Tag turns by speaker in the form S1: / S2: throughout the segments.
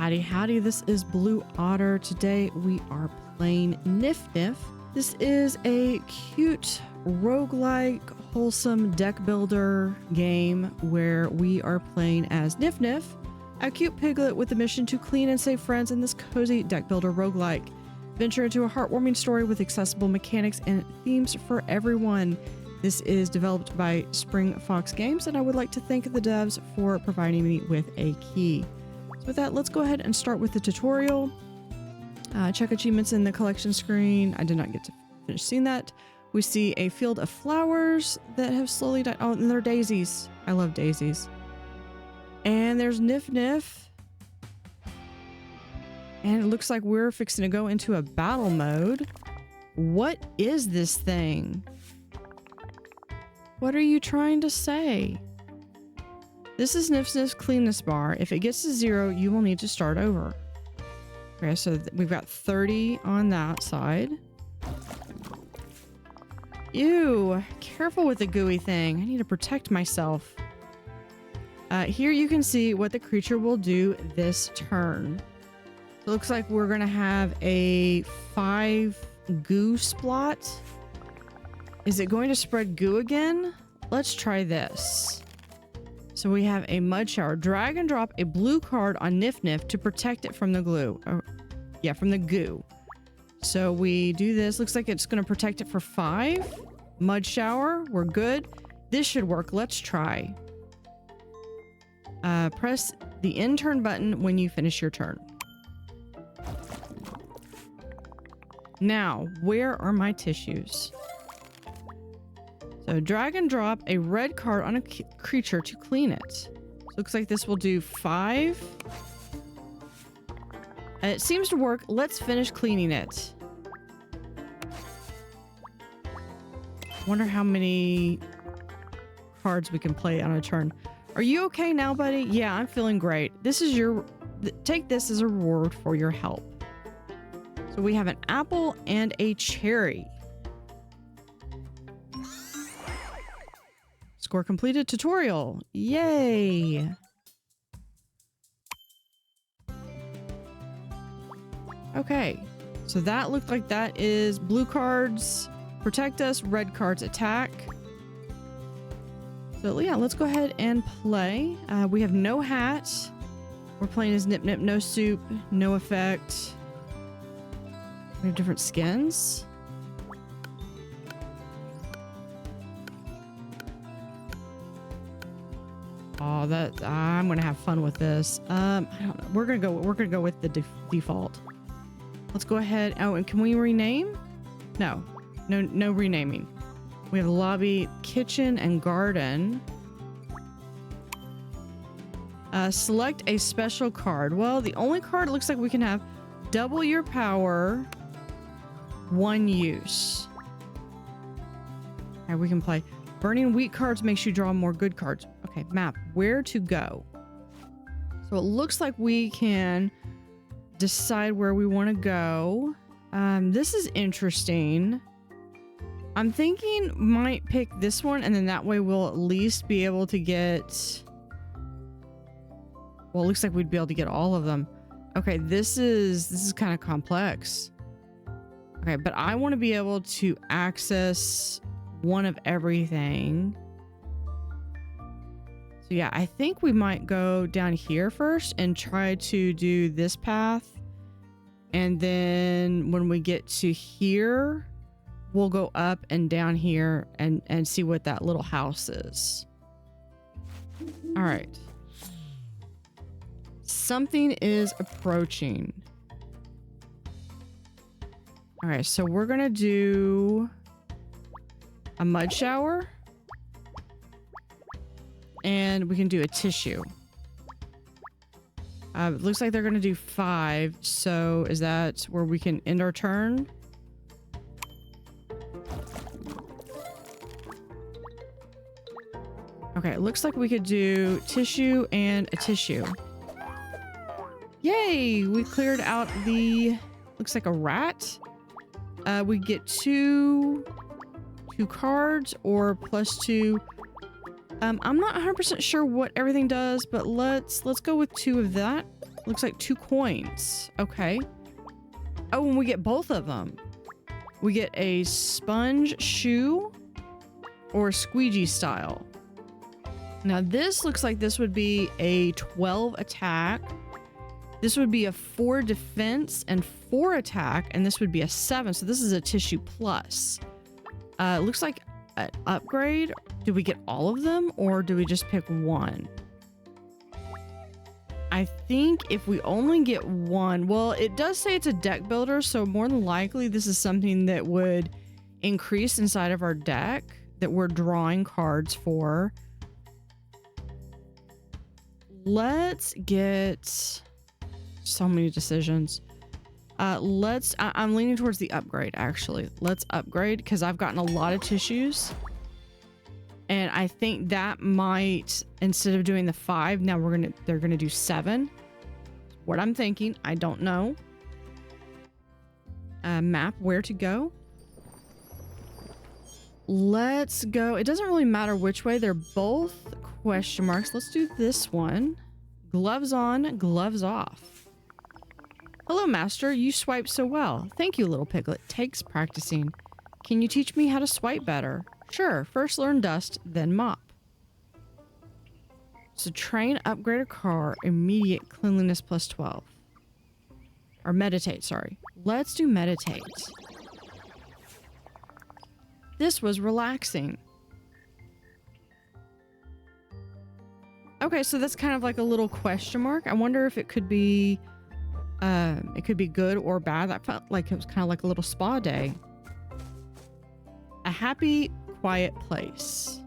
S1: Howdy, howdy, this is Blue Otter. Today we are playing Nif Nif. This is a cute, roguelike, wholesome deck builder game where we are playing as Nif Nif, a cute piglet with the mission to clean and save friends in this cozy deck builder roguelike. Venture into a heartwarming story with accessible mechanics and themes for everyone. This is developed by Springfox Games, and I would like to thank the devs for providing me with a key. So with that, let's go ahead and start with the tutorial. Check achievements in the collection screen. I did not get to finish seeing that. We see a field of flowers that have slowly died. Oh, and they're daisies. I love daisies. And there's Nif Nif. And it looks like we're fixing to go into a battle mode. What is this thing? What are you trying to say? This is Nif Nif's cleanness bar. If it gets to 0, you will need to start over. Okay, so we've got 30 on that side. Ew, careful with the gooey thing. I need to protect myself. Here you can see what the creature will do this turn. It looks like we're gonna have a 5 goo splot. Is it going to spread goo again? Let's try this. So we have a mud shower. Drag and drop a blue card on Nif Nif to protect it from the glue. Yeah, from the goo. So we do this. Looks like it's going to protect it for 5. Mud shower. We're good. This should work. Let's try. Press the end turn button when you finish your turn. Now, where are my tissues? So drag and drop a red card on a creature to clean it. So looks like this will do 5. It seems to work. Let's finish cleaning it. Wonder how many cards we can play on a turn. Are you okay now, buddy? Yeah, I'm feeling great. This is your... Take this as a reward for your help. So we have an apple and a cherry. Score completed tutorial. Yay. Okay. So that looked like that is blue cards protect us, red cards attack. So yeah, let's go ahead and play. We have no hat. We're playing as Nip Nip, no soup, no effect. We have different skins. Oh, that I'm gonna have fun with this. I don't know. We're gonna go with the default. Let's go ahead. Oh, and can we rename? No renaming. We have lobby, kitchen, and garden. Select a special card. Well, the only card it looks like we can have double your power, 1 use. Okay, we can play. Burning wheat cards makes you draw more good cards. Okay, map. Where to go? So it looks like we can decide where we want to go. This is interesting. I'm thinking might pick this one, and then that way we'll at least be able to get... Well, it looks like we'd be able to get all of them. Okay, this is kind of complex. Okay, but I want to be able to access one of everything. So yeah, I think we might go down here first and try to do this path. And then when we get to here, we'll go up and down here and see what that little house is. All right. Something is approaching. All right, so we're gonna do a mud shower, and we can do a tissue. It looks like they're gonna do 5. So is that where we can end our turn? Okay, it looks like we could do tissue and a tissue. Yay! We cleared out the... Looks like a rat. We get two cards or +2. I'm not 100% sure what everything does, but let's go with 2 of that. Looks like 2 coins. Okay. Oh, and we get both of them. We get a sponge shoe or a squeegee style. Now this looks like this would be a 12 attack. This would be a 4 defense and 4 attack, and this would be a 7. So this is a tissue plus. It looks like an upgrade. Do we get all of them or do we just pick one? I think if we only get one, well, it does say it's a deck builder, so more than likely this is something that would increase inside of our deck that we're drawing cards for. Let's get so many decisions. I'm leaning towards the upgrade, actually. Let's upgrade because I've gotten a lot of tissues. And I think that might, instead of doing the 5, now they're gonna do 7. What I'm thinking, I don't know. Map where to go. Let's go. It doesn't really matter which way. They're both question marks. Let's do this one. Gloves on, gloves off. Hello, master. You swipe so well. Thank you, little piglet. Takes practicing. Can you teach me how to swipe better? Sure. First learn dust, then mop. So train, upgrade a car, immediate cleanliness plus 12. Or meditate, sorry. Let's do meditate. This was relaxing. Okay, so that's kind of like a little question mark. I wonder if it could be good or bad. That felt like it was kind of like a little spa day. A happy, quiet place.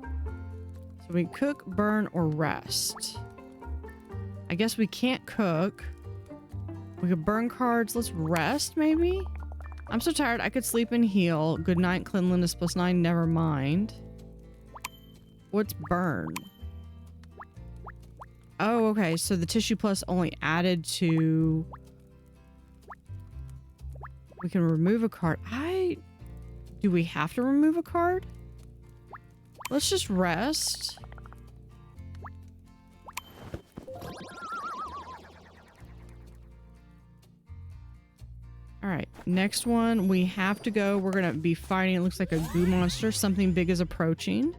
S1: So we cook, burn, or rest. I guess we can't cook. We could burn cards. Let's rest, maybe? I'm so tired. I could sleep and heal. Good night, cleanliness plus 9. Never mind. What's burn? Oh, okay. So the tissue plus only added to... We can remove a card. Do we have to remove a card? Let's just rest. All right, next one, we have to go. We're gonna be fighting, it looks like a goo monster. Something big is approaching.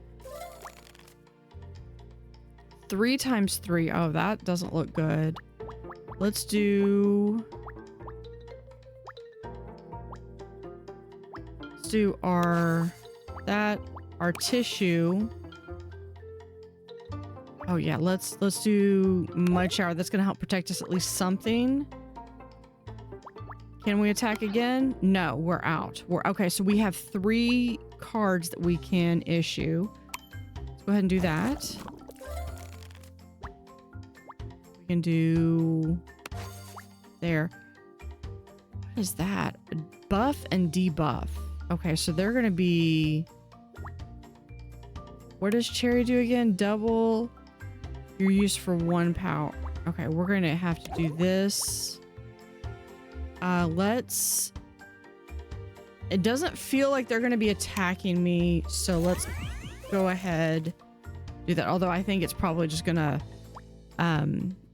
S1: 3 times 3. Oh, that doesn't look good. Let's do our tissue. Oh yeah, let's do mud shower. That's gonna help protect us at least something. Can we attack again? No, we're out. Okay, so we have 3 cards that we can issue. Let's go ahead and do that. We can do there. What is that? Buff and debuff. Okay, so they're gonna be... What does Cherry do again? Double your use for 1 power. Okay, we're gonna have to do this. It doesn't feel like they're gonna be attacking me, so let's go ahead do that. Although I think it's probably just gonna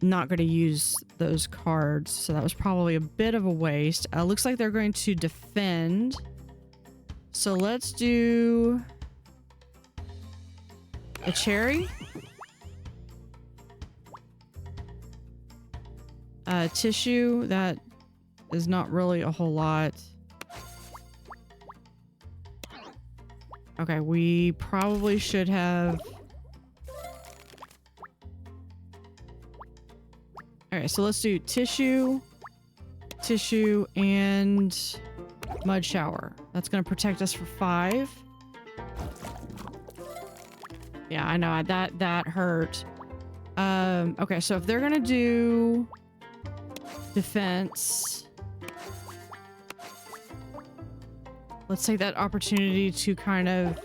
S1: not gonna use those cards, so that was probably a bit of a waste. Looks like they're going to defend, so let's do a cherry. Tissue, that is not really a whole lot. Okay, we probably should have... Okay, so let's do tissue, and mud shower. That's gonna protect us for 5. Yeah, I know, that hurt. Okay, so if they're gonna do defense, let's take that opportunity to kind of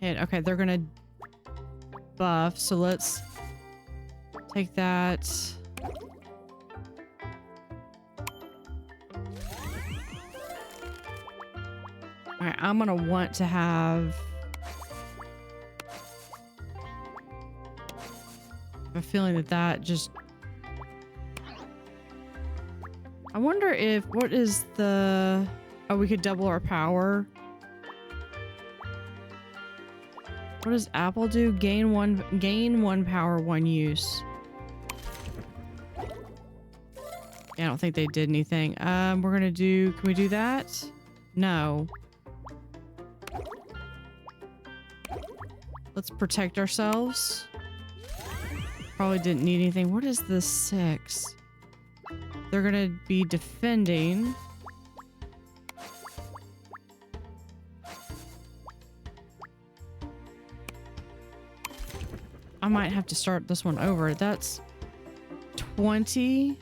S1: hit. Okay, they're gonna buff, so let's take that. Alright, I'm gonna want to have... a feeling that that just... I wonder if... What is the... Oh, we could double our power. What does Apple do? Gain one power, one use. Yeah, I don't think they did anything. We're gonna do... Can we do that? No. Let's protect ourselves. Probably didn't need anything. What is the 6? They're gonna be defending. I might have to start this one over. That's 20.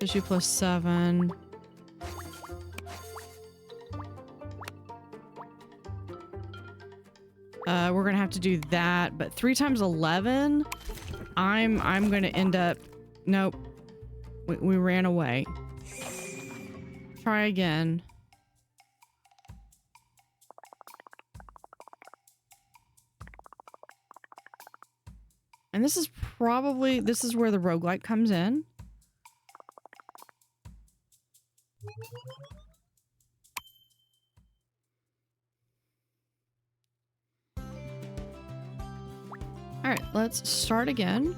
S1: Issue plus 7. We're gonna have to do that, but 3 times 11. I'm gonna end up. Nope. We ran away. Try again. And this is probably, this is where the roguelike comes in. All right, let's start again.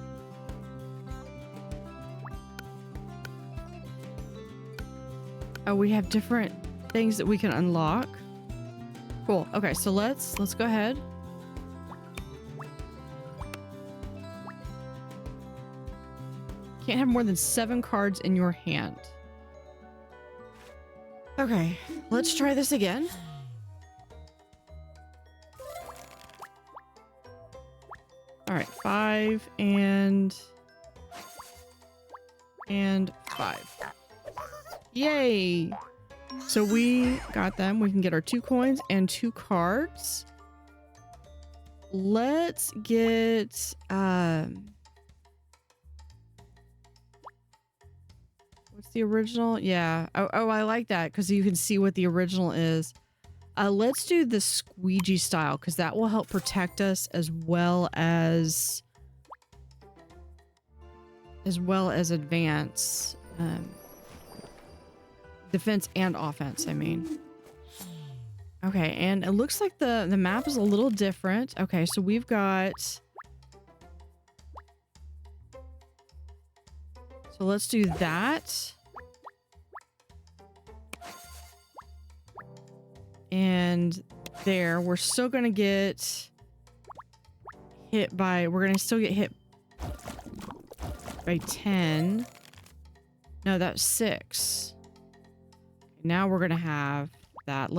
S1: Oh, we have different things that we can unlock. Cool. Okay, so let's go ahead. Can't have more than 7 cards in your hand. Okay, let's try this again. All right, 5 and 5. Yay! So we got them. We can get our 2 coins and 2 cards. Let's get what's the original? Yeah. Oh, I like that because you can see what the original is. Let's do the squeegee style because that will help protect us as well as advance defense and offense, I mean. Okay, and it looks like the map is a little different. Okay, so we've got... So let's do that. And there, we're still gonna get hit by... We're gonna still get hit by 10. No, that's 6. Now we're gonna have that.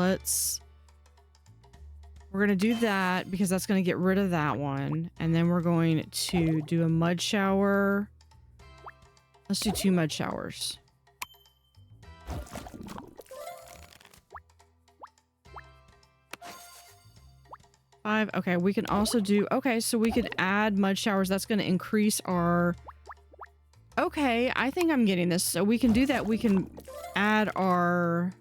S1: We're gonna do that because that's gonna get rid of that one. And then we're going to do a mud shower. Let's do 2 mud showers. Five. Okay, we can also do... Okay, so we could add mud showers. That's gonna increase our... Okay, I think I'm getting this. So we can do that. We can add our...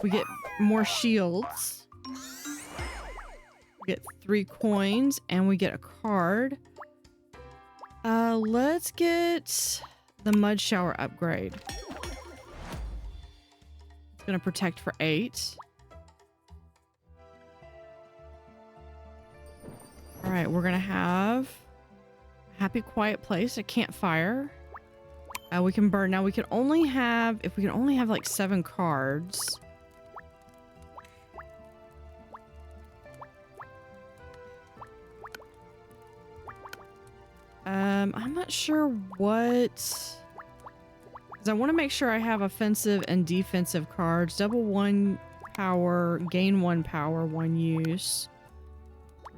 S1: We get more shields. We get 3 coins and we get a card. Let's get the mud shower upgrade. It's gonna protect for 8. All right, we're gonna have happy quiet place, a campfire. We can burn. Now we can only have, if we can only have like 7 cards. I'm not sure what, because I want to make sure I have offensive and defensive cards. Double 1 power, gain 1 power, 1 use.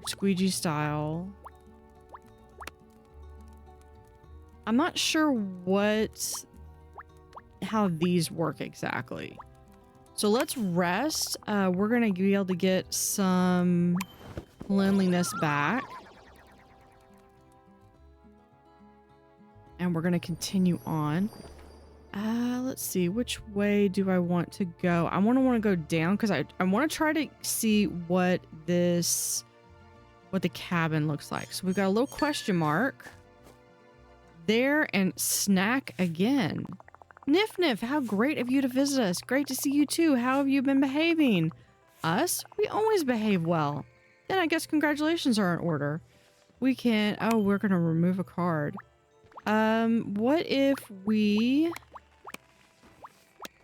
S1: Squeegee style. I'm not sure how these work exactly. So let's rest. We're gonna be able to get some cleanliness back. And we're going to continue on. Let's see. Which way do I want to go? I want to go down because I want to try to see what the cabin looks like. So we've got a little question mark there and snack again. Nif Nif, how great of you to visit us. Great to see you too. How have you been behaving? Us? We always behave well. Then I guess congratulations are in order. We can... Oh, we're going to remove a card. What if we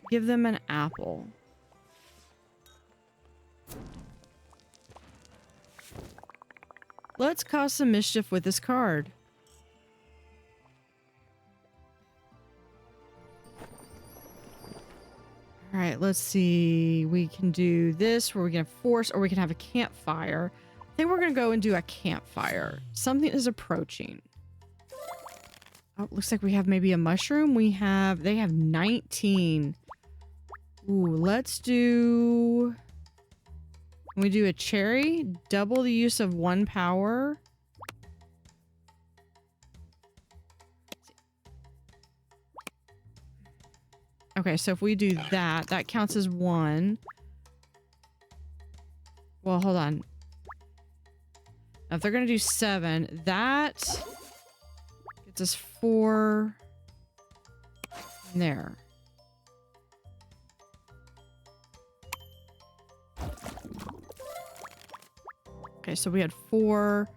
S1: give them an apple? Let's cause some mischief with this card. All right, let's see. We can do this where we can force, or we can have a campfire. I think we're going to go and do a campfire. Something is approaching. Oh, looks like we have maybe a mushroom. They have 19. Ooh, let's do... Can we do a cherry? Double the use of 1 power. Okay, so if we do that, that counts as 1. Well, hold on. Now, if they're going to do 7, that gets us 4 in there. Okay, so we had 4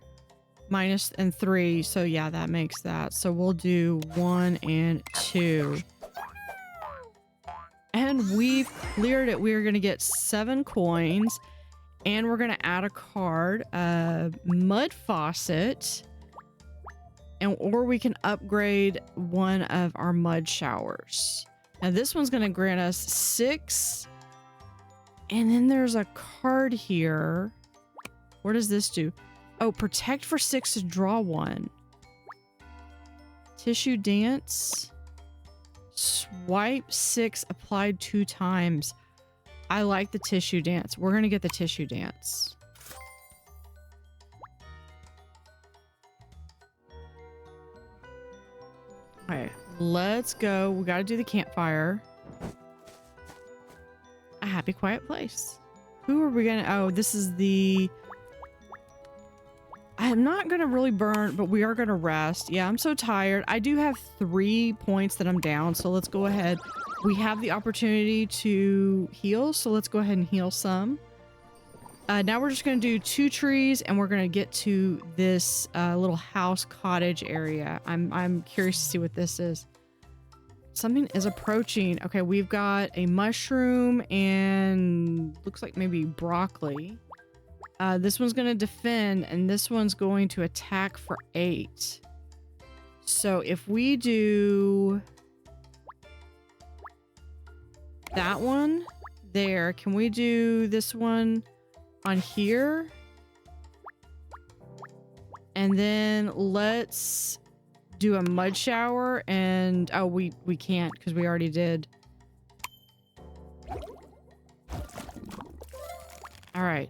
S1: minus and 3. So yeah, that makes that. So we'll do 1 and 2. And we've cleared it. We're going to get 7 coins. And we're going to add a card. Mud faucet. Or we can upgrade one of our mud showers. Now this one's going to grant us 6. And then there's a card here. What does this do? Oh, protect for 6 to draw 1. Tissue dance. Swipe 6 applied 2 times. I like the tissue dance. We're going to get the tissue dance. Okay, let's go. We got to do the campfire. A happy, quiet place. Who are we going to... Oh, this is the... I'm not going to really burn, but we are going to rest. Yeah, I'm so tired. I do have 3 points that I'm down, so let's go ahead. We have the opportunity to heal, so let's go ahead and heal some. Now we're just going to do 2 trees, and we're going to get to this little house cottage area. I'm curious to see what this is. Something is approaching. Okay, we've got a mushroom and looks like maybe broccoli. This one's going to defend, and this one's going to attack for 8. So if we do that one there, can we do this one on here? And then let's do a mud shower, and oh, we can't because we already did. All right.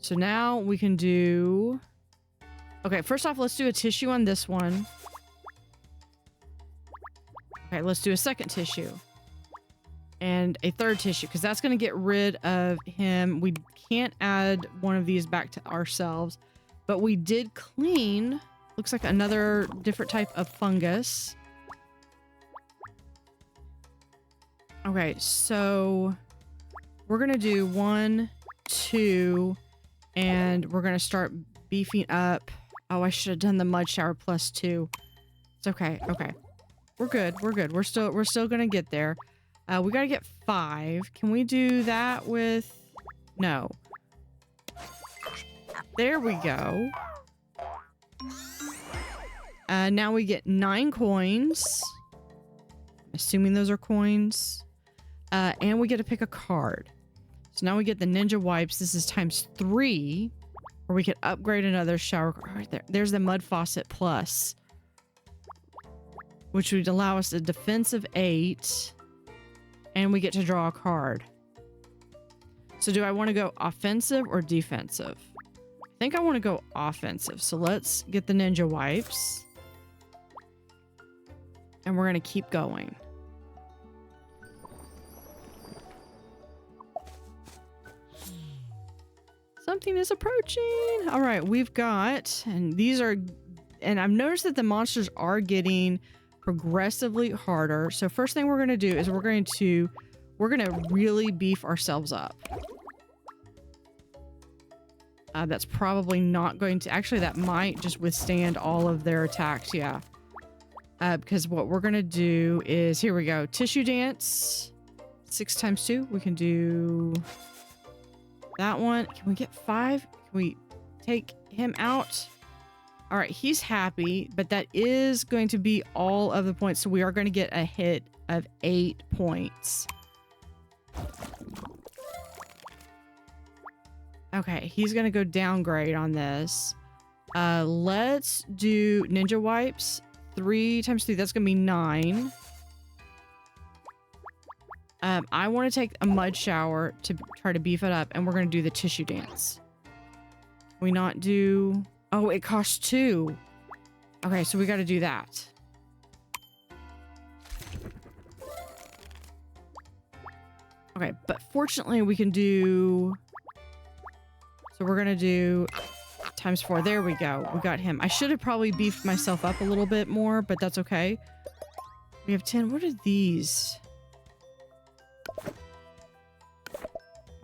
S1: So now we can do... Okay, first off, let's do a tissue on this one. Okay, let's do a second tissue. And a third tissue, because that's going to get rid of him. We can't add one of these back to ourselves. But we did clean... Looks like another different type of fungus. Okay, so... We're going to do 1, 2... And we're going to start beefing up. Oh, I should have done the mud shower plus 2. It's okay. Okay. We're good. We're good. We're still going to get there. We got to get 5. Can we do that with... No. There we go. Now we get 9 coins. Assuming those are coins. And we get to pick a card. So now we get the ninja wipes. This is times 3, or we could upgrade another shower. Right there. There's the mud faucet plus, which would allow us a defensive 8, and we get to draw a card. So do I want to go offensive or defensive? I think I want to go offensive. So let's get the ninja wipes. And we're going to keep going. Something is approaching. All right, we've got, and these are, and I've noticed that the monsters are getting progressively harder. So first thing we're going to do is we're going to really beef ourselves up. That's probably not going to, actually that might just withstand all of their attacks. Yeah. Because what we're going to do is, here we go. Tissue dance. 6 times 2. We can do that one. Can we get 5? Can we take him out? All right, he's happy, but that is going to be all of the points. So we are going to get a hit of 8 points. Okay, he's going to go downgrade on this. Let's do ninja wipes. 3 times 3, that's going to be 9. I want to take a mud shower to try to beef it up, and we're going to do the tissue dance. Can we not do... Oh, it costs 2. Okay, so we got to do that. Okay, but fortunately we can do... So we're going to do times 4. There we go. We got him. I should have probably beefed myself up a little bit more, but that's okay. We have 10. What are these?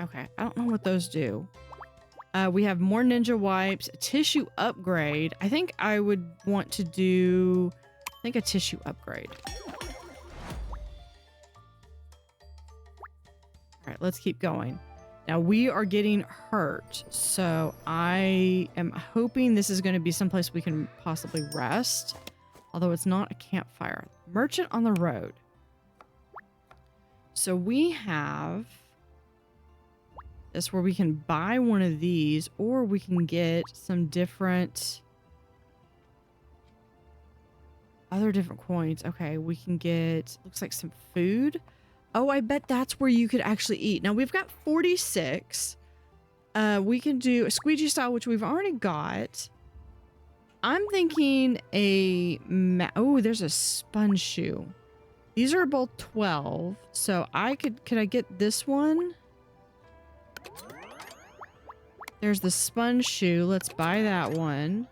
S1: Okay, I don't know what those do. We have more ninja wipes, a tissue upgrade. I think I would want to do, a tissue upgrade. All right, let's keep going. Now we are getting hurt, so I am hoping this is going to be someplace we can possibly rest. Although it's not a campfire. Merchant on the road. So we have this where we can buy one of these, or we can get some different other different coins. Okay, we can get, looks like some food. Oh, I bet that's where you could actually eat. Now we've got 46. We can do a squeegee style, which we've already got. I'm thinking oh, there's a sponge shoe. These are both 12. So could I get this one? There's the sponge shoe. Let's buy that one.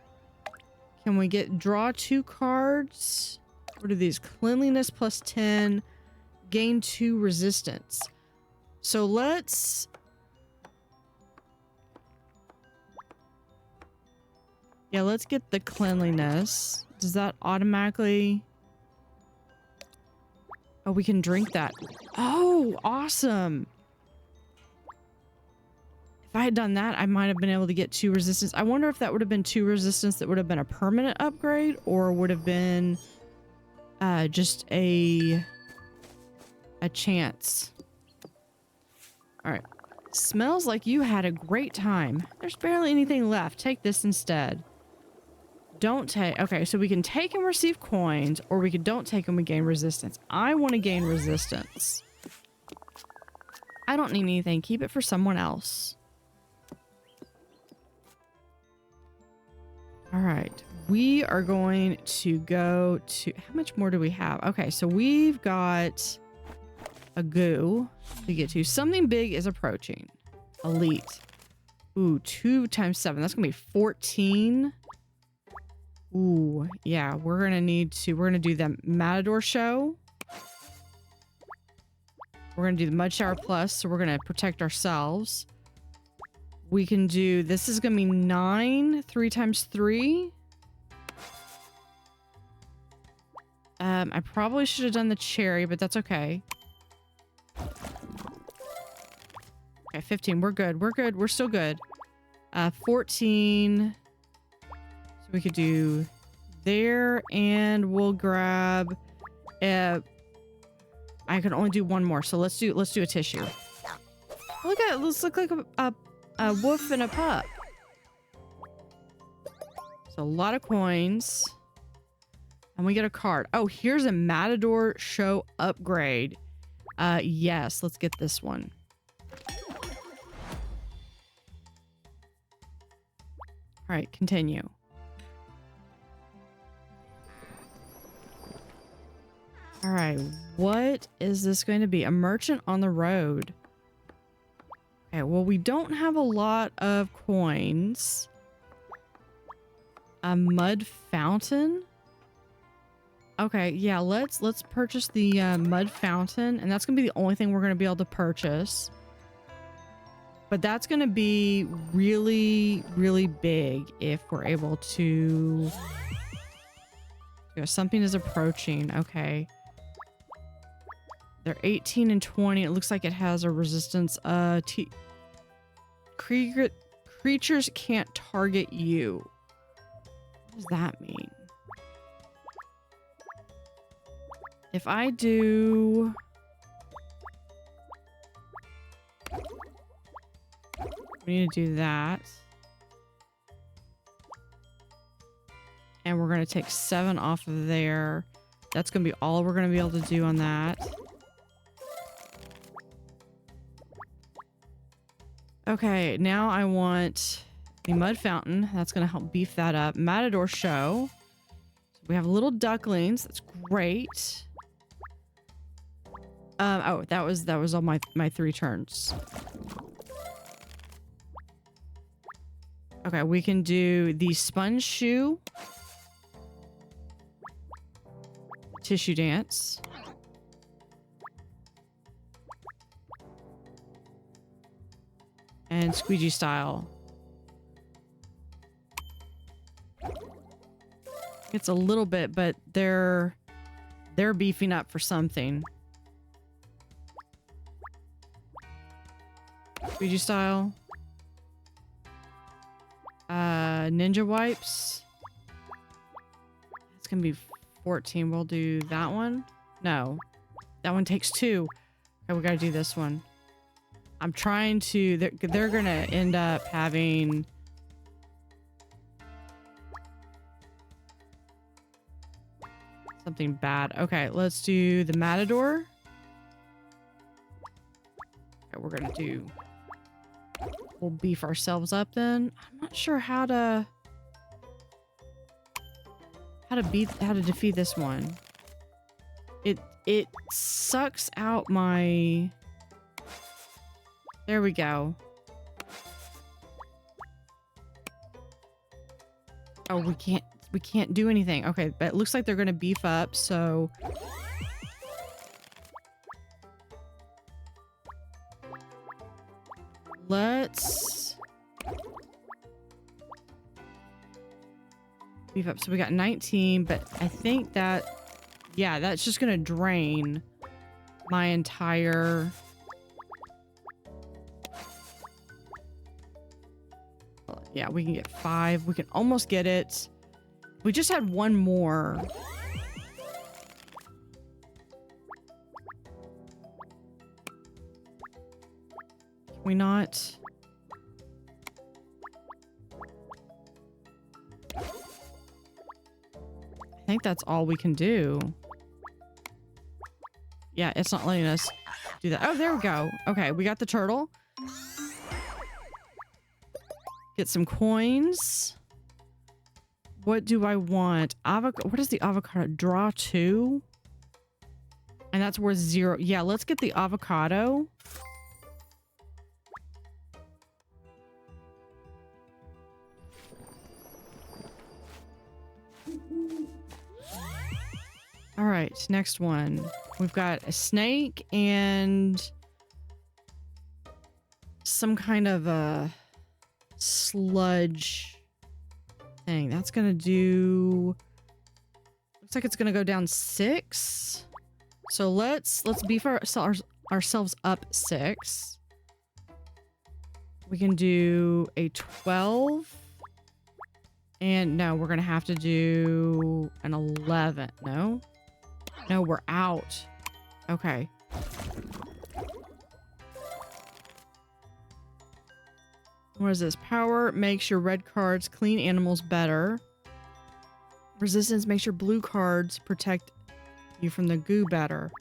S1: Can we draw 2 cards? What are these? Cleanliness plus 10. Gain 2 resistance. So let's... Yeah, let's get the cleanliness. Does that automatically... Oh, we can drink that. Oh, awesome. If I had done that, I might have been able to get 2 resistance. I wonder if that would have been 2 resistance that would have been a permanent upgrade, or would have been just a chance. All right. Smells like you had a great time. There's barely anything left. Take this instead. Don't take... Okay, so we can take and receive coins, or we can don't take and we gain resistance. I want to gain resistance. I don't need anything. Keep it for someone else. All right. We are going to go to... How much more do we have? Okay, so we've got a goo to get to. Something big is approaching. Elite. Ooh, 2 times 7. That's going to be 14. Ooh, yeah. We're going to need to... We're going to do the Matador show. We're going to do the Mud Shower Plus, so we're going to protect ourselves. We can do... This is going to be 9. 3 times 3. I probably should have done the cherry, but that's okay. Okay, 15. We're good. We're good. We're still good. 14. So we could do there, and we'll grab... I can only do one more, so let's do a tissue. Look at it. Let's look like a wolf and a pup. So a lot of coins. And we get a card. Oh, here's a Matador show upgrade. Yes, let's get this one. All right, continue. All right, what is this going to be? A merchant on the road. Okay, well, we don't have a lot of coins. A mud fountain. Okay, yeah, let's purchase the mud fountain, and that's gonna be the only thing we're gonna be able to purchase. But that's gonna be really, really big if we're able to. Something is approaching. Okay. They're 18 and 20. It looks like it has a resistance. Creatures can't target you. What does that mean? If I do... We need to do that. And we're going to take 7 off of there. That's going to be all we're going to be able to do on that. Okay, now I want the mud fountain. That's going to help beef that up. Matador show. So we have little ducklings. That's great. Oh, that was all my 3 turns. Okay, we can do the sponge shoe. Tissue dance. And squeegee style. It's a little bit, but they're beefing up for something. Squeegee style. Ninja wipes. It's gonna be 14. We'll do that one. No, that one takes 2. Okay, we gotta do this one. I'm trying to. They're gonna end up having. Something bad. Okay, let's do the Matador. Okay, we're gonna do. We'll beef ourselves up then. I'm not sure how to defeat this one. It sucks out my. There we go. Oh, we can't do anything. Okay, but it looks like they're gonna beef up, so let's beef up. So we got 19, but I think that, yeah, that's just gonna drain my entire. Yeah, we can get 5. We can almost get it. We just had 1 more. Can we not? I think that's all we can do. Yeah, it's not letting us do that. Oh, there we go. Okay, we got the turtle. Get some coins. What do I want? What is the avocado? Draw 2? And that's worth 0. Yeah, let's get the avocado. All right, next one. We've got a snake and some kind of a sludge thing. That's gonna do. Looks like it's gonna go down 6. So let's beef ourselves up 6. We can do a 12. And no, we're gonna have to do an 11. No, we're out. Okay. What is this? Power makes your red cards clean animals better. Resistance makes your blue cards protect you from the goo better.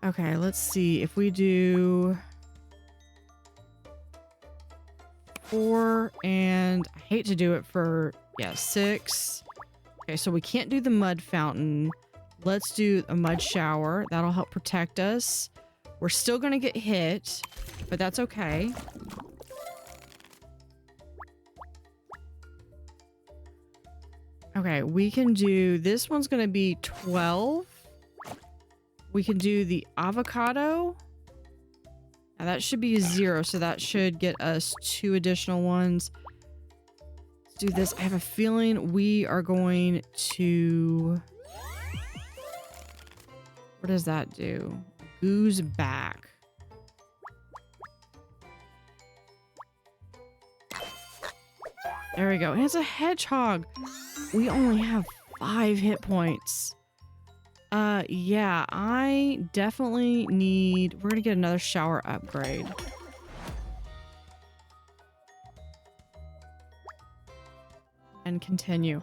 S1: Okay, let's see. If we do 4 and I hate to do it for, yeah, 6. Okay, so we can't do the mud fountain. let's do a mud shower. That'll help protect us. We're still gonna get hit, but that's okay. Okay, we can do, this one's gonna be 12. We can do the avocado. Now that should be 0, so that should get us 2 additional ones. Let's do this. I have a feeling we are going to... What does that do? Ooze back. There we go. And it's a hedgehog. We only have 5 hit points. Yeah, I definitely need... We're gonna get another shower upgrade. And continue.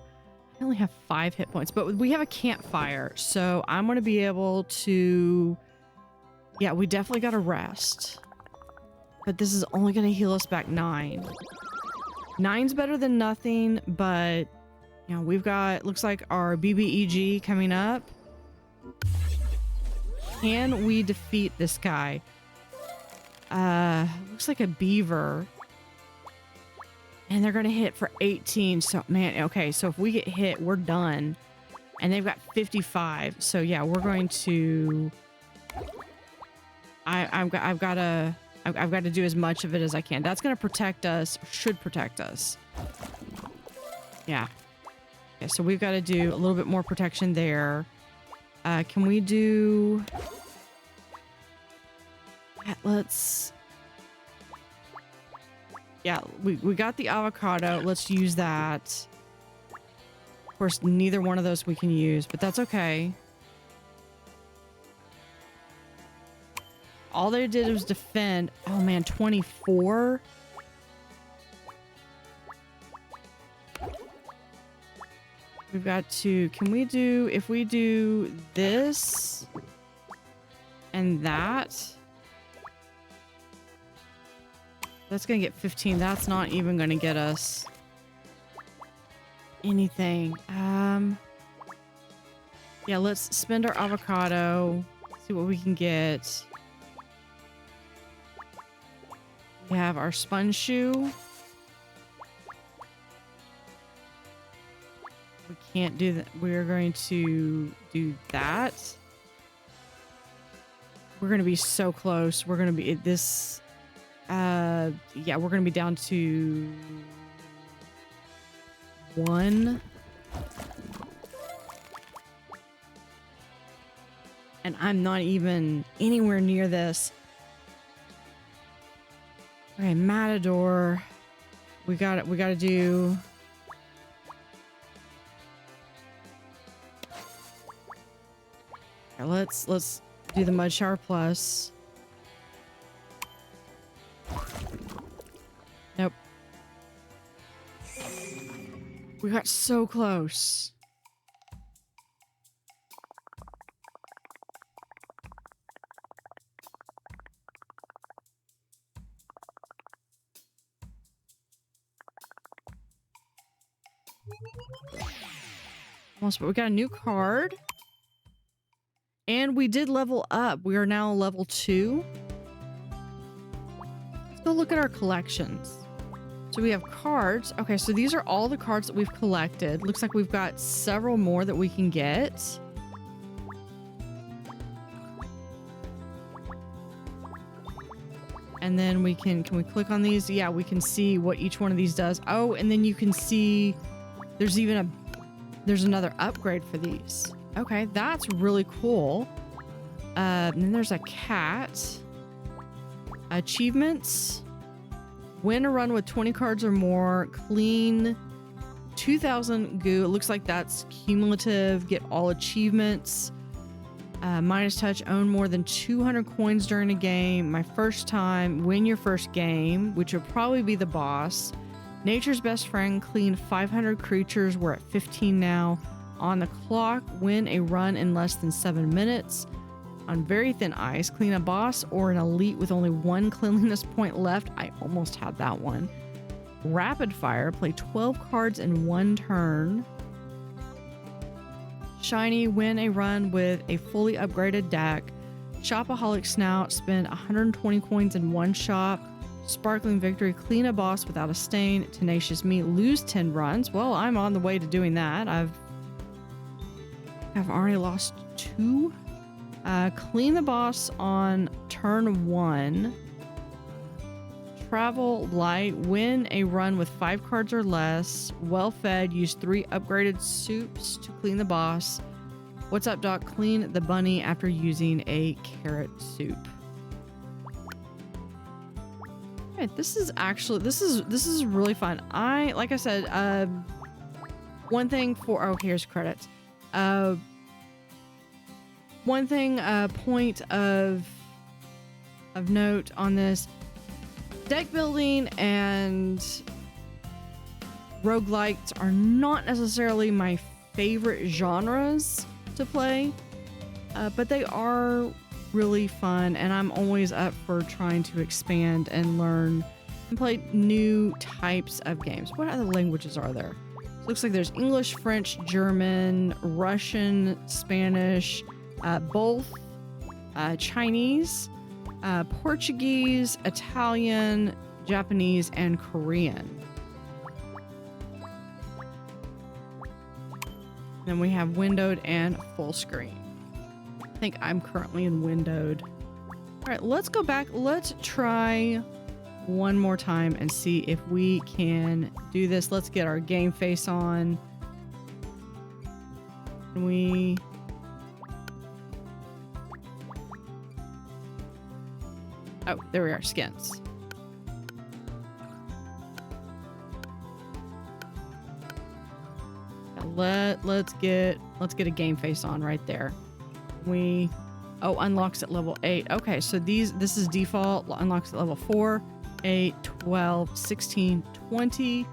S1: I only have 5 hit points, but we have a campfire, so I'm gonna be able to... Yeah, we definitely gotta rest. But this is only gonna heal us back 9. 9's better than nothing, but... You know, we've got... Looks like our BBEG coming up. Can we defeat this guy? Looks like a beaver. And they're gonna hit for 18. So, man, okay. So if we get hit, we're done. And they've got 55. So yeah, we're going to. I've got to do as much of it as I can. That's gonna protect us. Should protect us. Yeah. Okay, so we've got to do a little bit more protection there. Can we do... Let's... Yeah, we got the avocado. Let's use that. Of course, neither one of those we can use, but that's okay. All they did was defend. Oh man, 24? We've got to... Can we do... If we do this... And that... That's gonna get 15. That's not even gonna get us... anything. Yeah, let's spend our avocado. See what we can get. We have our sponge shoe. We can't do that. We're going to do that. We're going to be so close. We're going to be this. Yeah, we're going to be down to 1. And I'm not even anywhere near this. Okay, Matador. We got it. We got to do. Okay, let's do the Mud Shower Plus. Nope. We got so close. Almost, but we got a new card. And we did level up. We are now level 2. Let's go look at our collections. So we have cards. Okay, so these are all the cards that we've collected. Looks like we've got several more that we can get. And then we can we click on these? Yeah, we can see what each one of these does. Oh, and then you can see there's another upgrade for these. Okay, that's really cool. And then there's a cat. Achievements. Win a run with 20 cards or more. Clean 2,000 goo. It looks like that's cumulative. Get all achievements. Minus touch. Own more than 200 coins during a game. My first time. Win your first game, which would probably be the boss. Nature's best friend. Clean 500 creatures. We're at 15 now. On the clock. Win a run in less than 7 minutes. On very thin ice. Clean a boss or an elite with only 1 cleanliness point left. I almost had that one. Rapid fire. Play 12 cards in 1 turn. Shiny, win a run with a fully upgraded deck. Shopaholic Snout, spend 120 coins in one shop. Sparkling Victory, clean a boss without a stain. Tenacious Me, lose 10 runs. Well, I'm on the way to doing that. I've already lost 2. Clean the boss on turn 1. Travel Light, win a run with 5 cards or less. Well Fed, use 3 upgraded soups to clean the boss. What's up, Doc? Clean the bunny after using a carrot soup. Okay, this is really fun. Like I said, one thing for, oh, here's credits. One thing, point of note on this, deck building and roguelikes are not necessarily my favorite genres to play, but they are really fun, and I'm always up for trying to expand and learn and play new types of games. What other languages are there? So looks like there's English, French, German, Russian, Spanish, both Chinese, Portuguese, Italian, Japanese, and Korean. Then we have windowed and full screen. I think I'm currently in windowed. All right, let's go back. Let's try one more time and see if we can do this. Let's get our game face on. Oh, there we are, skins. Let's get a game face on right there. Unlocks at level 8. Okay, so this is default, unlocks at level 4, 8, 12, 16, 20.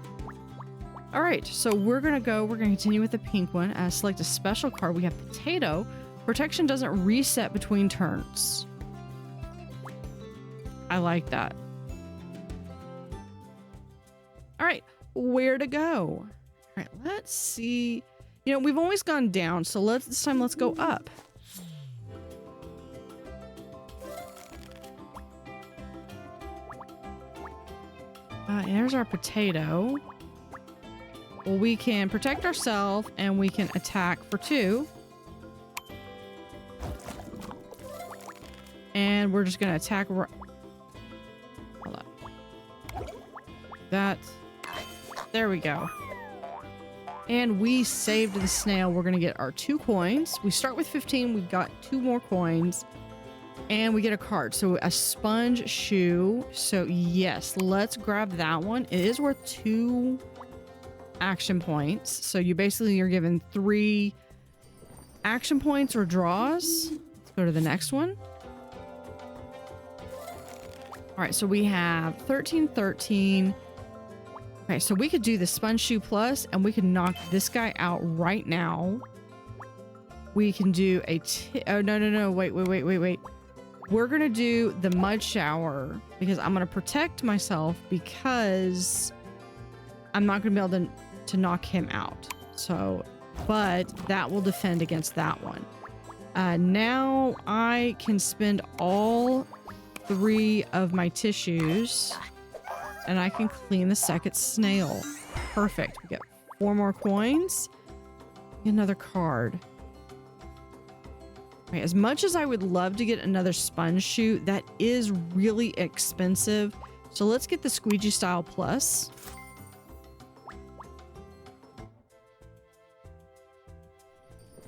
S1: All right, so we're gonna continue with the pink one. Select a special card. We have Potato. Protection doesn't reset between turns. I like that. All right, where to go? All right, let's see. You know, we've always gone down, so this time let's go up. There's our potato. Well, we can protect ourselves and we can attack for 2. And we're just gonna attack. Hold on. There we go. And we saved the snail. We're gonna get our 2 coins. We start with 15. We've got 2 more coins. And we get a card. So a sponge shoe. So yes, let's grab that one. It is worth 2 action points. So you're given 3 action points or draws. Let's go to the next one. All right, so we have 13, 13. Okay, so we could do the sponge shoe plus, and we can knock this guy out right now. We can do oh, no. Wait. We're going to do the mud shower because I'm going to protect myself because I'm not going to be able to knock him out. So, but that will defend against that one. Now I can spend all 3 of my tissues and I can clean the second snail. Perfect. We get 4 more coins. Another card. Okay, as much as I would love to get another sponge shoe, that is really expensive. So let's get the squeegee style plus.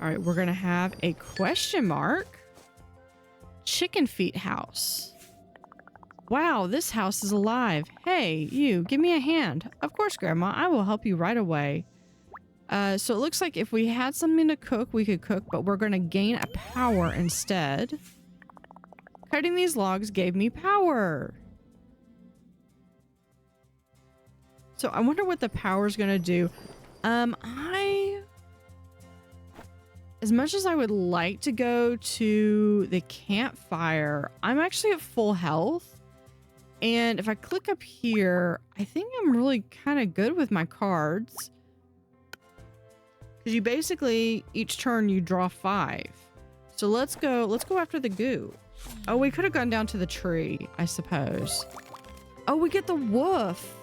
S1: All right, we're gonna have a question mark. Chicken feet house. Wow, this house is alive. Hey, you, give me a hand. Of course, Grandma, I will help you right away. So it looks like if we had something to cook, we could cook, but we're going to gain a power instead. Cutting these logs gave me power. So I wonder what the power is going to do. As much as I would like to go to the campfire, I'm actually at full health. And if I click up here, I think I'm really kind of good with my cards. Because you basically, each turn you draw 5. So let's go after the goo. Oh, we could have gone down to the tree, I suppose. Oh, we get the woof.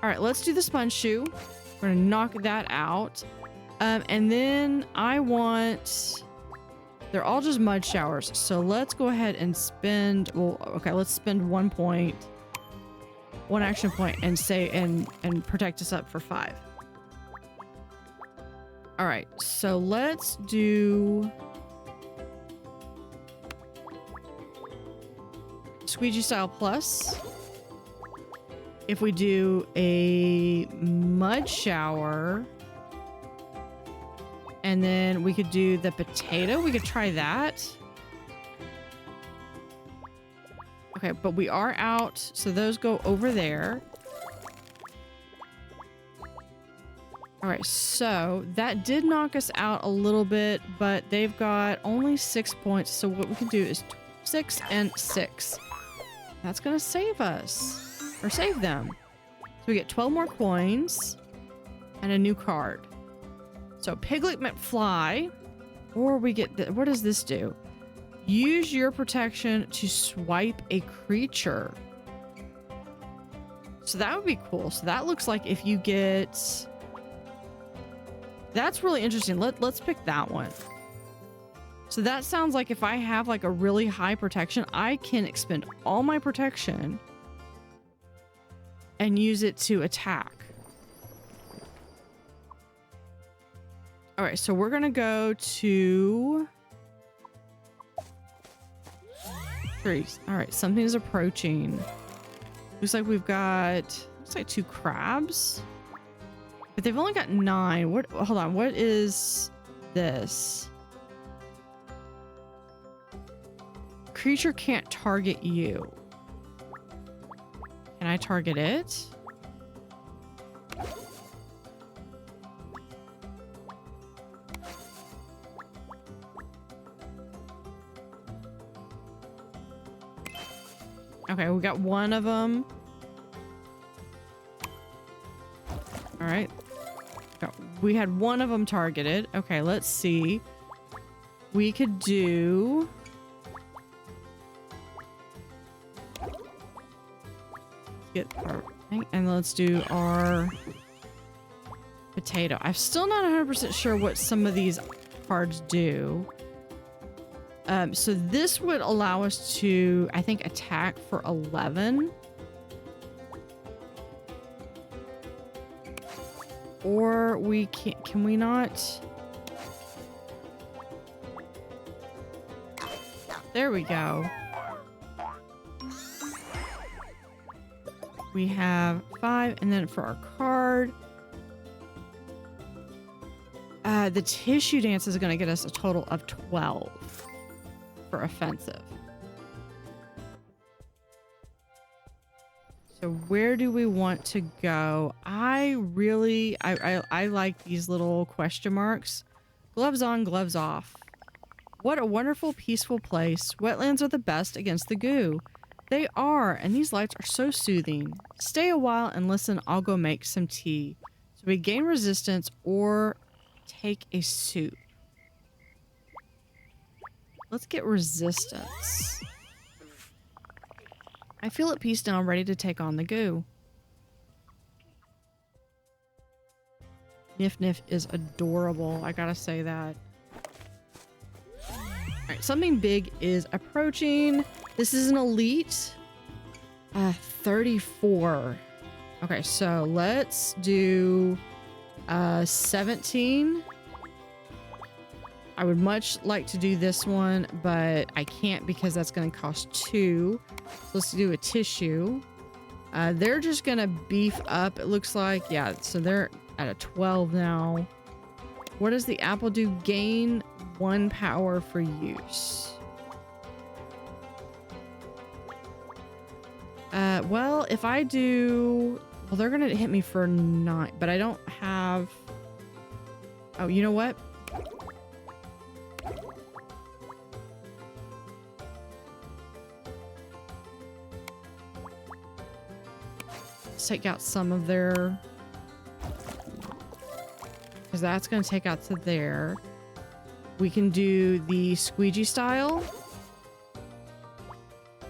S1: All right, let's do the sponge shoe. We're gonna knock that out. And then I want, they're all just mud showers. So let's go ahead and spend, well, okay, let's spend 1 point, 1 action point and say, and protect us up for 5. All right, so let's do squeegee style plus. If we do a mud shower, and then we could do the potato, we could try that. Okay, but we are out, so those go over there. All right, so that did knock us out a little bit, but they've got only 6 points. So what we can do is 6 and 6. That's gonna save us. Or save them. So we get 12 more coins and a new card. So Piglet McFly, or we get, what does this do? Use your protection to swipe a creature. So that would be cool. So that looks like if you get, that's really interesting. Let's pick that one. So that sounds like if I have like a really high protection, I can expend all my protection and use it to attack. All right, so we're gonna go to trees. All right, something is approaching. Looks like we've got, looks like 2 crabs, but they've only got 9. What? Hold on. What is this? Creature can't target you. Can I target it? Okay, we got one of them. All right. We had one of them targeted. Okay, let's see. We could do... get our thing, and let's do our potato. I'm still not 100% sure what some of these cards do. So this would allow us to, I think, attack for 11. Or we can we not? There we go. We have 5, and then for our card, the tissue dance is going to get us a total of 12 for offensive. So where do we want to go? I like these little question marks. Gloves on, gloves off. What a wonderful, peaceful place. Wetlands are the best against the goo. They are, and these lights are so soothing. Stay a while and listen, I'll go make some tea. So we gain resistance or take a soup. Let's get resistance. I feel at peace now, ready to take on the goo. Nif Nif is adorable, I gotta say that. Alright, something big is approaching. This is an elite. 34. Okay, so let's do 17. I would much like to do this one, but I can't because that's going to cost 2. So let's do a tissue. They're just going to beef up, it looks like. Yeah, so they're at a 12 now. What does the apple do? Gain 1 power for use. Well, if I do... Well, they're going to hit me for 9, but I don't have... Oh, you know what? Let's take out some of their... because that's going to take out to there. We can do the squeegee style.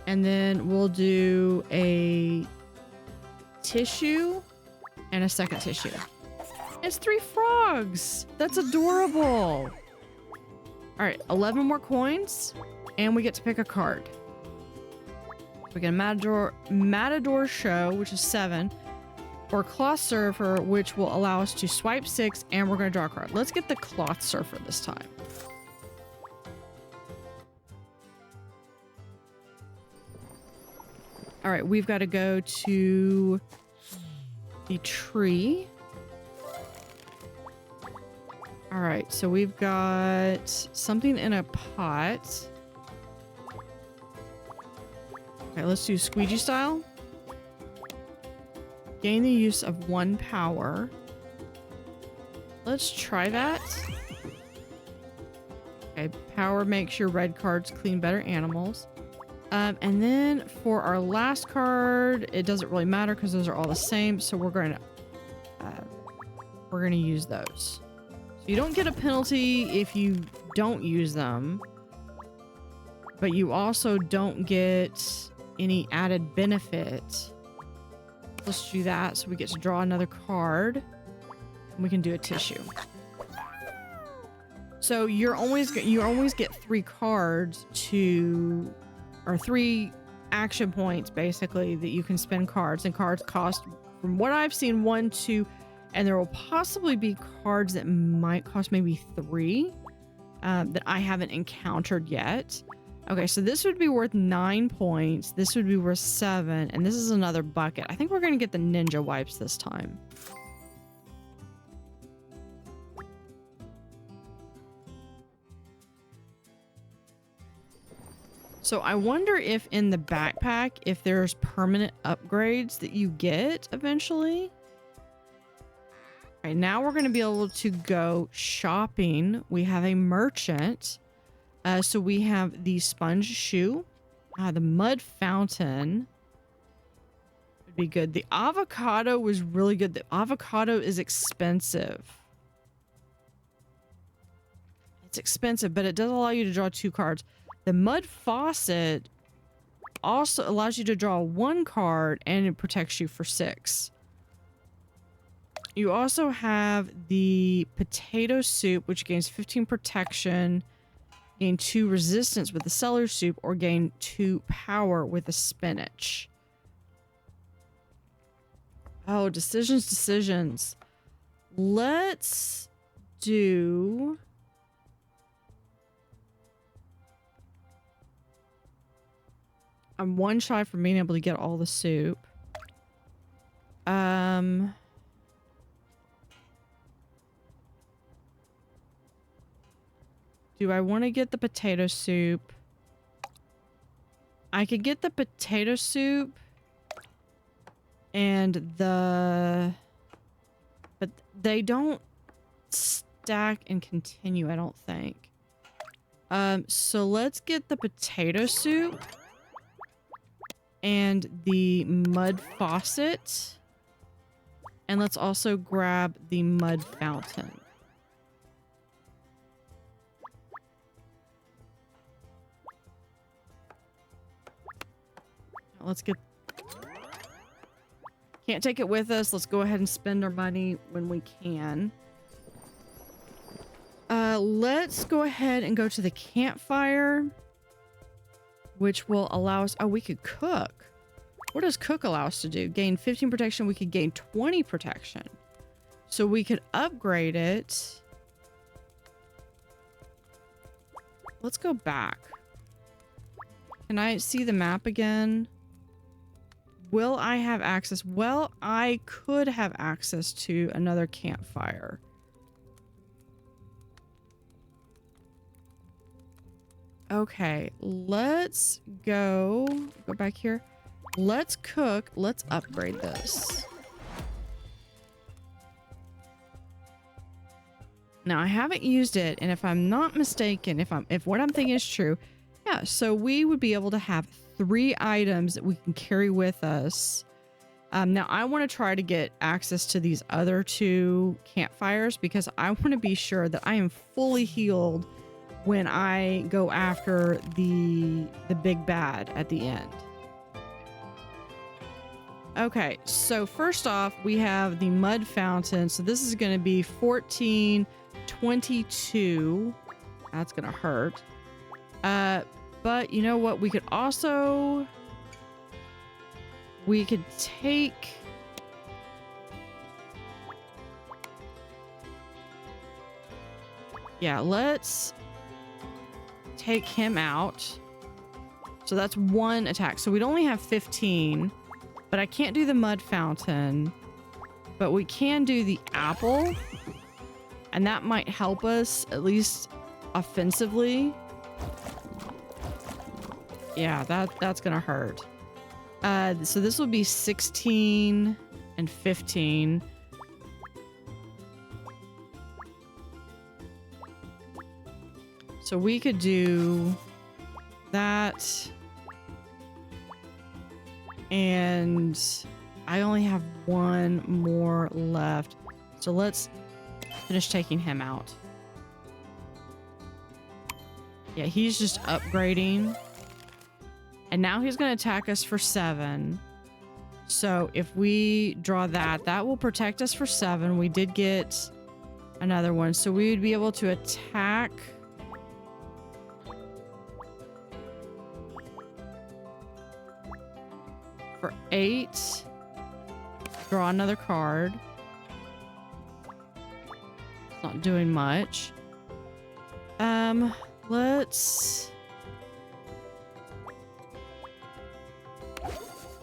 S1: And then we'll do a tissue and a second tissue. It's 3 frogs. That's adorable. All right, 11 more coins, and we get to pick a card. We get a Matador Show, which is 7, or Cloth Surfer, which will allow us to swipe 6, and we're going to draw a card. Let's get the Cloth Surfer this time. All right, we've got to go to the tree. All right, so we've got something in a pot. Okay, let's do squeegee style. Gain the use of 1 power. Let's try that. Okay, power makes your red cards clean better animals. And then for our last card, it doesn't really matter because those are all the same. So we're gonna use those. So you don't get a penalty if you don't use them, but you also don't get any added benefit. Let's do that. So we get to draw another card, and we can do a tissue. So you always get 3 cards to. Or 3 action points, basically, that you can spend cards. And cards cost, from what I've seen, 1, 2, and there will possibly be cards that might cost maybe 3 that I haven't encountered yet. Okay, so this would be worth 9 points. This would be worth 7, and this is another bucket. I think we're going to get the ninja wipes this time. So I wonder if in the backpack, if there's permanent upgrades that you get eventually. All right, now we're going to be able to go shopping. We have a merchant. So we have the sponge shoe, the mud fountain would be good. The avocado was really good. The avocado is expensive. It's expensive, but it does allow you to draw 2 cards. The mud faucet also allows you to draw 1 card, and it protects you for 6. You also have the potato soup, which gains 15 protection, gain 2 resistance with the celery soup, or gain 2 power with the spinach. Oh, decisions. Let's do... I'm 1 shy from being able to get all the soup. Do I want to get the potato soup? I could get the potato soup and but they don't stack and continue, I don't think. So let's get the potato soup and the mud faucet, and let's also grab the mud fountain. Let's get... Can't take it with us. Let's go ahead and spend our money when we can. Let's go ahead and go to the campfire, which will allow us... Oh, we could cook. What does cook allow us to do? Gain 15 protection. We could gain 20 protection. So we could upgrade it. Let's go back. Can I see the map again? Will I have access? Well, I could have access to another campfire. Okay, let's go back here. Let's cook. Let's upgrade this. Now, I haven't used it, and if I'm not mistaken, if what I'm thinking is true, yeah, so we would be able to have 3 items that we can carry with us Now I want to try to get access to these other 2 campfires because I want to be sure that I am fully healed when I go after the big bad at the end. Okay, so first off, we have the mud fountain. So this is going to be 1422. That's going to hurt. But you know what? We could take... Yeah, let's take him out. So that's 1 attack. So we'd only have 15, but I can't do the mud fountain, but we can do the apple, and that might help us at least offensively. Yeah, that's gonna hurt. So this will be 16 and 15. So we could do that. And I only have 1 more left. So let's finish taking him out. Yeah, he's just upgrading. And now he's going to attack us for 7. So if we draw that, that will protect us for 7. We did get another one. So we would be able to attack... for 8. Draw another card. It's not doing much. Let's...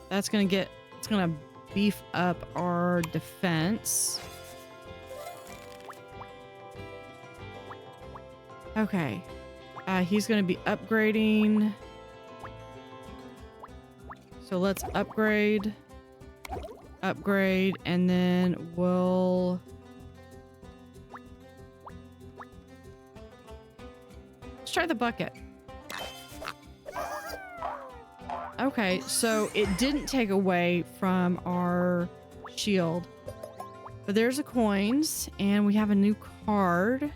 S1: That's gonna get... It's gonna beef up our defense. Okay. He's gonna be upgrading. So let's upgrade, and then we'll... Let's try the bucket. Okay, so it didn't take away from our shield, but there's the coins, and we have a new card.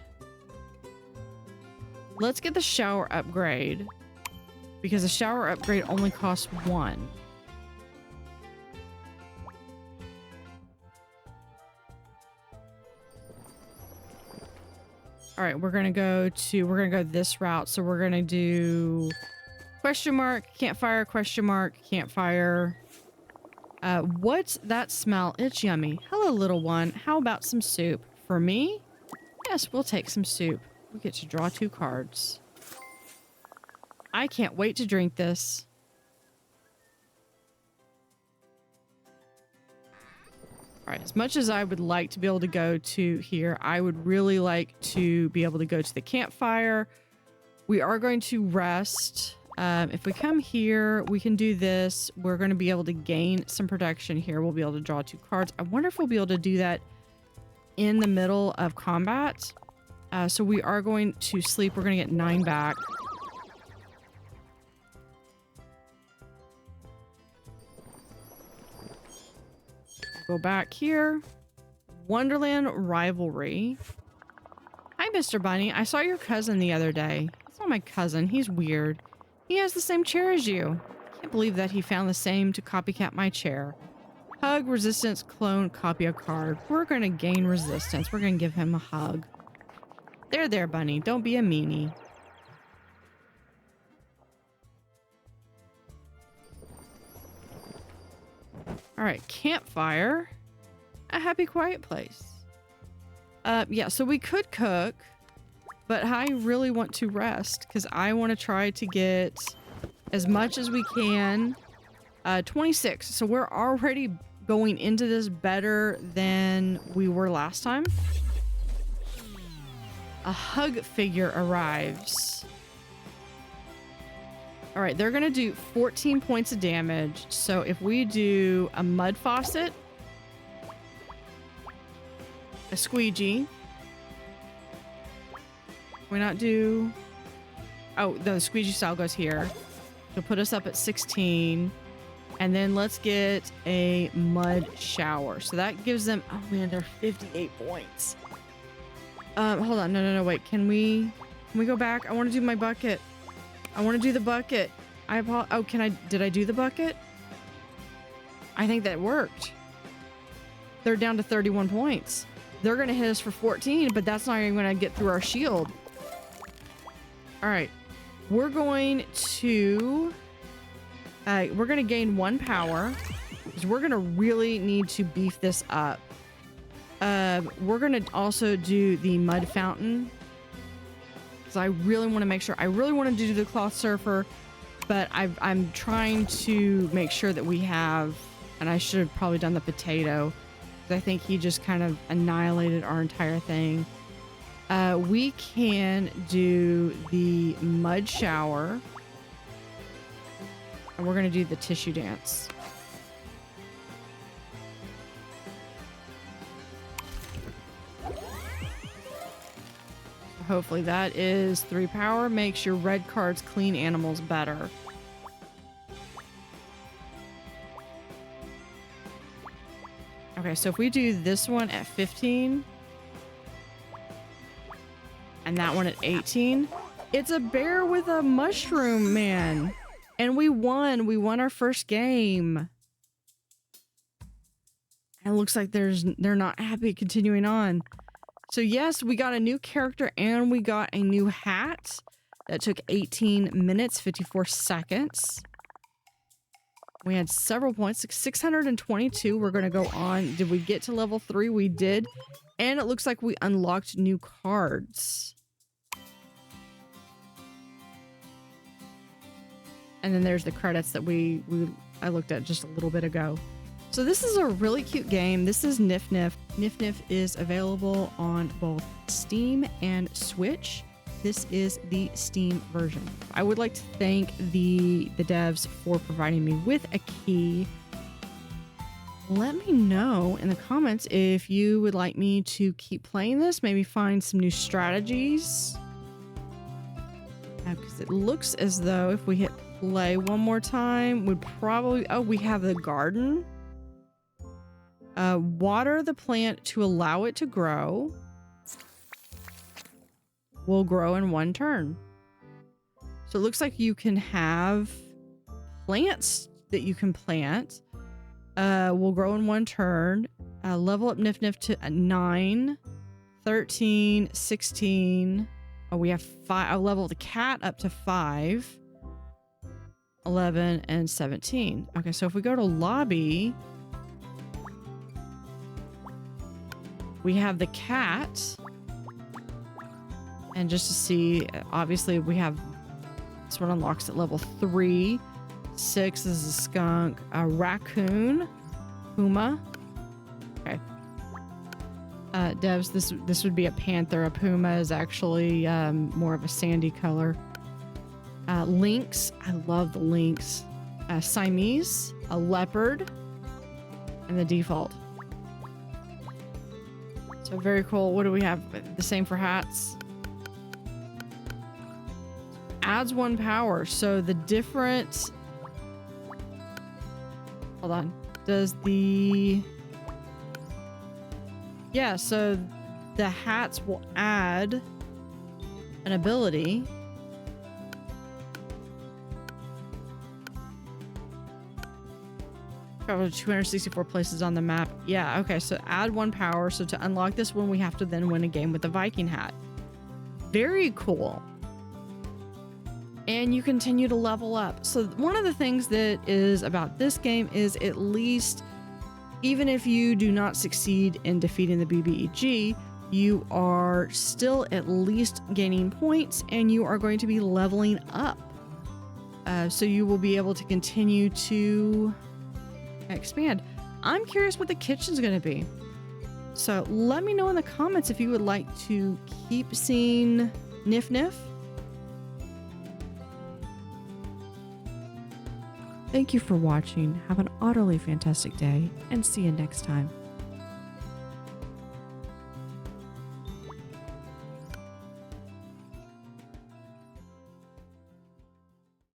S1: Let's get the shower upgrade, because the shower upgrade only costs 1. All right, we're gonna go this route. So we're gonna do question mark, campfire, question mark, campfire. What's that smell? It's yummy. Hello, little one. How about some soup? For me? Yes, we'll take some soup. We get to draw 2 cards. I can't wait to drink this. All right, as much as I would like to be able to go to here, I would really like to be able to go to the campfire. We are going to rest. If we come here, we can do this. We're going to be able to gain some protection here. We'll be able to draw 2 cards. I wonder if we'll be able to do that in the middle of combat. So we are going to sleep. We're going to get 9 back. Go back here. Wonderland Rivalry. Hi, Mr. Bunny. I saw your cousin the other day. That's not my cousin. He's weird. He has the same chair as you. I can't believe that he found the same to copycat my chair. Hug, resistance, clone, copy a card. We're going to gain resistance. We're going to give him a hug. There, Bunny. Don't be a meanie. All right, campfire. A happy, quiet place. Yeah, so we could cook, but I really want to rest because I want to try to get as much as we can. 26. So we're already going into this better than we were last time. A hug figure arrives. All right, they're going to do 14 points of damage. So if we do a mud faucet, a squeegee. We not do... Oh, the squeegee style goes here. It'll put us up at 16. And then let's get a mud shower. So that gives them, oh man, they're 58 points. Hold on, no, wait, can we go back? I want to do my bucket. I want to do the bucket. Oh, did I do the bucket? I think that worked. They're down to 31 points. They're going to hit us for 14, but that's not even going to get through our shield. All right. We're going to gain 1 power because we're going to really need to beef this up. We're going to also do the mud fountain because I really want to make sure. I really want to do the cloth surfer, but I'm trying to make sure that we have, and I should have probably done the potato because I think he just kind of annihilated our entire thing. We can do the mud shower, and we're going to do the tissue dance. Hopefully that is 3 power. Makes your red cards clean animals better. Okay, so if we do this one at 15 and that one at 18, it's a bear with a mushroom, man. And we won. We won our first game. And it looks like they're not happy continuing on. So yes, we got a new character and we got a new hat. That took 18 minutes, 54 seconds. We had several points, 622. We're going to go on. Did we get to level 3? We did. And it looks like we unlocked new cards. And then there's the credits that I looked at just a little bit ago. So this is a really cute game. This is Nif Nif. Nif Nif is available on both Steam and Switch. This is the Steam version. I would like to thank the devs for providing me with a key. Let me know in the comments if you would like me to keep playing this, maybe find some new strategies. Because it looks as though if we hit play one more time, we'd probably... Oh, we have the garden. Water the plant to allow it to grow. Will grow in 1 turn. So it looks like you can have plants that you can plant. Will grow in 1 turn. Level up Nif Nif to 9, 13, 16. Oh, we have 5. I'll level the cat up to 5, 11, and 17. Okay, so if we go to lobby, we have the cat. And just to see, obviously we have, this one unlocks at level 3. 6 is a skunk, a raccoon, puma. Okay. Devs, this would be a panther. A puma is actually more of a sandy color. Lynx, I love the lynx. Siamese, a leopard, and the default. So very cool. What do we have? The same for hats. Adds 1 power. So the different... Hold on. Does the... Yeah, so the hats will add an ability. Travel to 264 places on the map. Yeah, okay, so add 1 power. So to unlock this one, we have to then win a game with the Viking hat. Very cool. And you continue to level up. So one of the things that is about this game is, at least even if you do not succeed in defeating the BBEG, you are still at least gaining points and you are going to be leveling up. So you will be able to continue to expand. I'm curious what the kitchen's going to be. So let me know in the comments if you would like to keep seeing Nif Nif. Thank you for watching. Have an utterly fantastic day and see you next time.